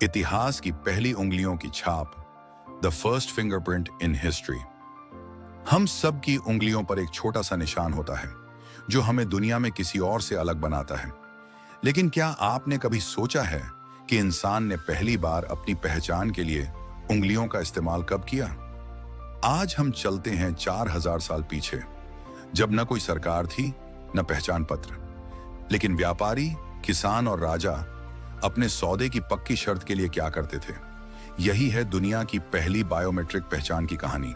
इतिहास की पहली उंगलियों की छाप, the first fingerprint in history. हम सब की उंगलियों पर एक छोटा सा निशान होता है जो हमें दुनिया में किसी और से अलग बनाता है। लेकिन क्या आपने कभी सोचा है कि इंसान ने पहली बार अपनी पहचान के लिए उंगलियों का इस्तेमाल कब किया? आज हम चलते हैं 4000 साल पीछे, जब न कोई सरकार थी न पहचान पत्र, लेकिन व्यापारी, किसान और राजा अपने सौदे की पक्की शर्त के लिए क्या करते थे। यही है दुनिया की पहली बायोमेट्रिक पहचान की कहानी।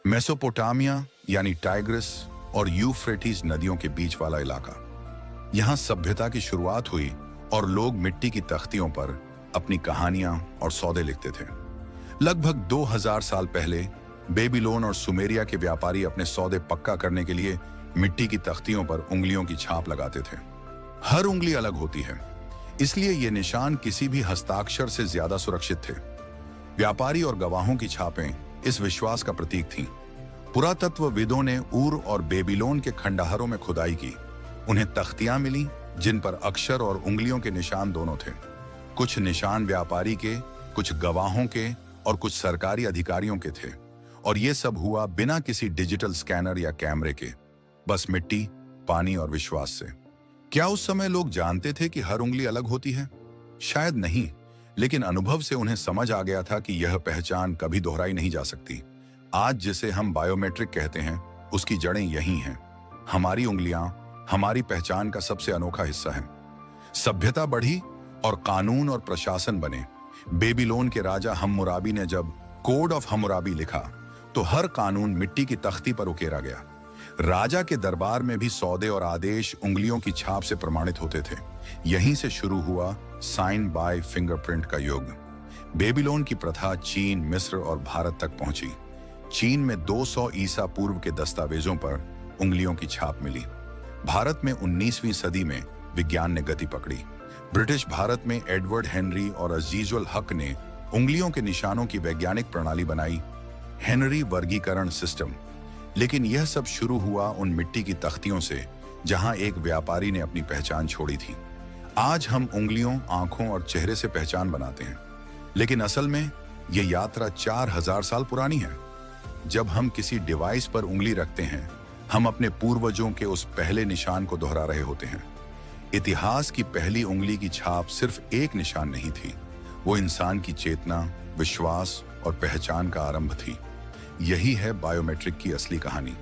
मेसोपोटामिया यानी टाइग्रिस और यूफ्रेटिस नदियों के बीच वाला इलाका, यहां सभ्यता की शुरुआत हुई और लोग मिट्टी की तख्तियों पर अपनी कहानियां और सौदे लिखते थे। लगभग 2000 साल पहले बेबीलोन और सुमेरिया के व्यापारी अपने सौदे पक्का करने के लिए मिट्टी की तख्तियों पर उंगलियों की छाप लगाते थे। हर उंगली अलग होती है, इसलिए ये निशान किसी भी हस्ताक्षर से ज्यादा सुरक्षित थे। व्यापारी और गवाहों की छापें इस विश्वास का प्रतीक थीं। पुरातत्वविदों ने ऊर और बेबीलोन के खंडहरों में खुदाई की। उन्हें तख्तियां मिली जिन पर अक्षर और उंगलियों के निशान दोनों थे। कुछ निशान व्यापारी के, कुछ गवाहों के और कुछ सरकारी अधिकारियों के थे। और ये सब हुआ बिना किसी डिजिटल स्कैनर या कैमरे के, बस मिट्टी, पानी और विश्वास से। क्या उस समय लोग जानते थे कि हर उंगली अलग होती है? शायद नहीं, लेकिन अनुभव से उन्हें समझ आ गया था कि यह पहचान कभी दोहराई नहीं जा सकती। आज जिसे हम बायोमेट्रिक कहते हैं, उसकी जड़ें यही हैं। हमारी उंगलियां हमारी पहचान का सबसे अनोखा हिस्सा है। सभ्यता बढ़ी और कानून और प्रशासन बने। बेबीलोन के राजा हम्मुराबी ने जब कोड ऑफ हम्मुराबी लिखा, तो हर कानून मिट्टी की तख्ती पर उकेरा गया। राजा के दरबार में भी सौदे और आदेश उंगलियों की छाप से प्रमाणित होते थे। यहीं से शुरू हुआ साइन बाय फिंगरप्रिंट का युग। बेबीलोन की प्रथा चीन, मिस्र और भारत तक पहुंची। चीन में 200 ईसा पूर्व के दस्तावेजों पर उंगलियों की छाप मिली। भारत में 19वीं सदी में विज्ञान ने गति पकड़ी। ब्रिटिश भारत में एडवर्ड हेनरी और अजीजुल हक ने उंगलियों के निशानों की वैज्ञानिक प्रणाली बनाई, हेनरी वर्गीकरण सिस्टम। लेकिन यह सब शुरू हुआ उन मिट्टी की तख्तियों से जहां एक व्यापारी ने अपनी पहचान छोड़ी थी। आज हम उंगलियों, आंखों और चेहरे से पहचान बनाते हैं, लेकिन असल में यह यात्रा 4000 साल पुरानी है। जब हम किसी डिवाइस पर उंगली रखते हैं, हम अपने पूर्वजों के उस पहले निशान को दोहरा रहे होते हैं। इतिहास की पहली उंगली की छाप सिर्फ एक निशान नहीं थी, वो इंसान की चेतना, विश्वास और पहचान का आरंभ थी। यही है बायोमेट्रिक की असली कहानी।